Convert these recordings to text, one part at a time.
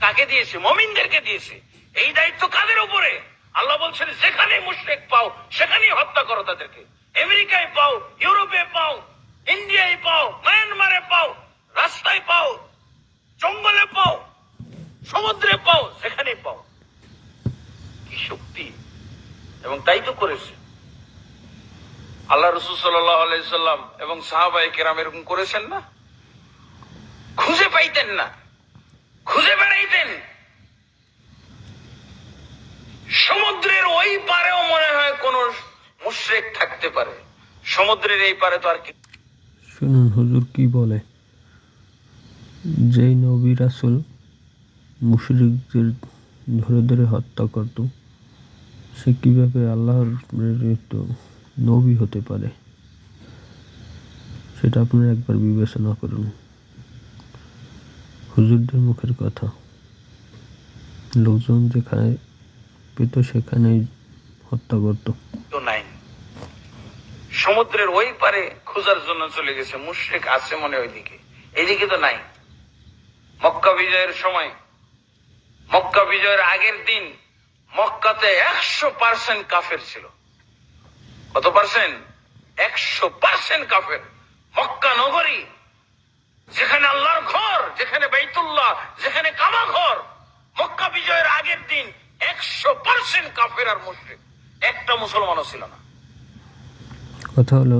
কাকে দিয়েছে? মুমিনদেরকে দিয়েছে। এই দায়িত্ব কাদের উপরে? আল্লাহ বলছেন যেখানে মুশরিক পাও সেখানেই হত্যা করো তাদেরকে। আমেরিকায় পাও, ইউরোপে পাও, ইন্ডিয়ায় পাও, মায়ানমারে পাও, রাস্তায় পাও, জঙ্গলে পাও, সমুদ্রে পাও, যেখানে পাও। কি শক্তি! এবং তাই তো করেছে আল্লাহ রাসূল সাল্লাল্লাহু আলাইহি সাল্লাম এবং সাহাবায়ে কেরাম। এরকম করেছেন না? খুঁজে পাইতেন না, খুঁজে বেড়াইতেন। সমুদ্রের ওই পারেও মনে হয় কোন মুশরিক থাকতে পারে, সমুদ্রের এই পারে তো আর কি। শুনুন হুজুর কি বলে। যেই নবী রাসূল মুশরিকদের ধরে ধরে হত্যা করত, সে কিভাবে আল্লাহর প্রেরিত নবী হতে পারে? সেটা আপনারা একবার বিবেচনা করুন। হুজুরদের মুখের কথা। লোকজন যেখানে পেত সেখানেই হত্যা করত। তো নাই, সমুদ্রের ওই পারে খোঁজার জন্য চলে গেছে। মুশরিক আছে মনে ওইদিকে, এইদিকে তো নাই। মক্কা বিজয়ের সময়, মক্কা বিজয়ের আগের দিন মক্কাতে 100% কাফের ছিল। কত পার্সেন্ট? 100% কাফের। মক্কা নগরী, যেখানে আল্লাহর ঘর, যেখানে বাইতুল্লাহ, যেখানে কাবা ঘর, মক্কা বিজয়ের আগের দিন 100% কাফের আর মুশরিক। একটা মুসলমানও ছিল না। কথা হলো,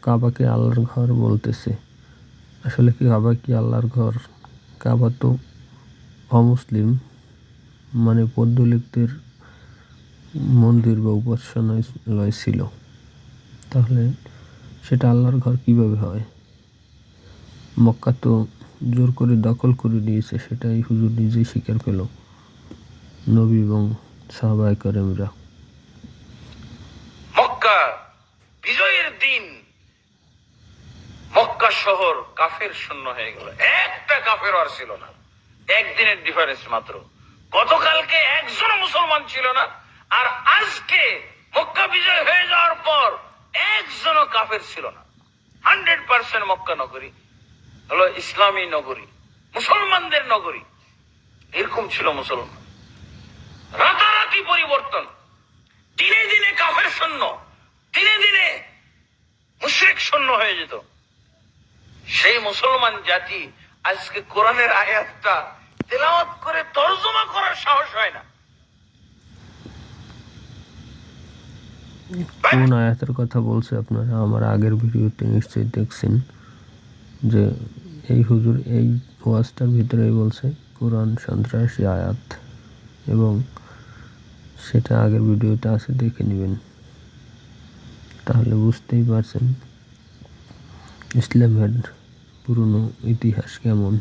কাবাকে আল্লাহর ঘর বলতেছে, আসলে কি কাবা কি আল্লাহর ঘর? কাবা তো অমুসলিম, মানে পৌত্তলিকদের মন্দির বা উপাসনালয় ছিল। তাহলে সেটা আল্লাহর ঘর কিভাবে হয়? মক্কা তো জোর করে দখল করে নিয়েছে, সেটাই হুজুর নিজেই স্বীকার পেল, নবী এবং সাহাবায়ে কেরামরা। মক্কা বিজয়ের দিন মক্কা শহর কাফের শূন্য হয়ে গেল, একটা কাফের আর ছিল না। একদিনের ডিফারেন্স মাত্র। গতকালকে একজন মুসলমান ছিল না, আর আজকে মক্কা বিজয় হয়ে যাওয়ার পর একজনও কাফের ছিল না। 100% মক্কা নগরী হলো ইসলামী নগরী, মুসলমানদের নগরী। এরকম ছিল মুসলমান। রাতারাতি পরিবর্তন। দিনে দিনে কাফের শূন্য, দিনে দিনে মুশরিক শূন্য হয়ে যেত। সেই মুসলমান জাতি আজকে কোরআনের আয়াতটা তেলাওয়াত করে তরজমা করার সাহস হয় না। কোন আয়াতের কথা বলছে আপনারা? আমার আগের ভিডিওতে নিশ্চয়ই দেখছেন যে এই হুজুর এই ওয়াজটার ভিতরেই বলছে কোরআন সন্ত্রাসী আয়াত, এবং সেটা আগের ভিডিওতে আছে, দেখে নেবেন। তাহলে বুঝতেই পারছেন ইসলামের পুরনো ইতিহাস কেমন।